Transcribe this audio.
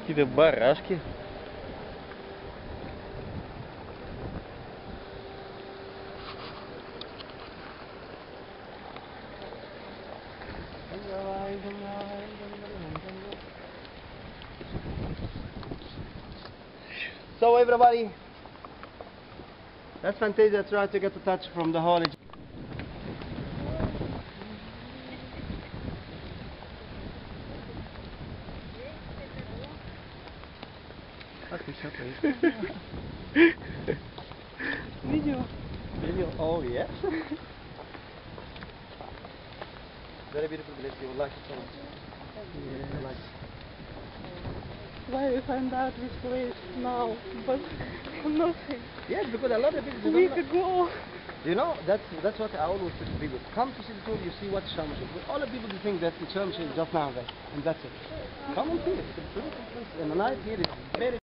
Какие-то барашки. So everybody, that's Fantasia trying to get a touch from the haulage. Video. Video. Oh yes. Very beautiful place. You will like it so much. Yeah. Like. Why we find out this place now, but nothing. Yes, because a lot of people A don't week know. ago. You know, that's what I always tell people. Come to see the tour, you see what Sharm el-Sheikh. But all the people think that Sharm el-Sheikh is just now there, and that's it. Come and see it. It's a beautiful place. And the night here is very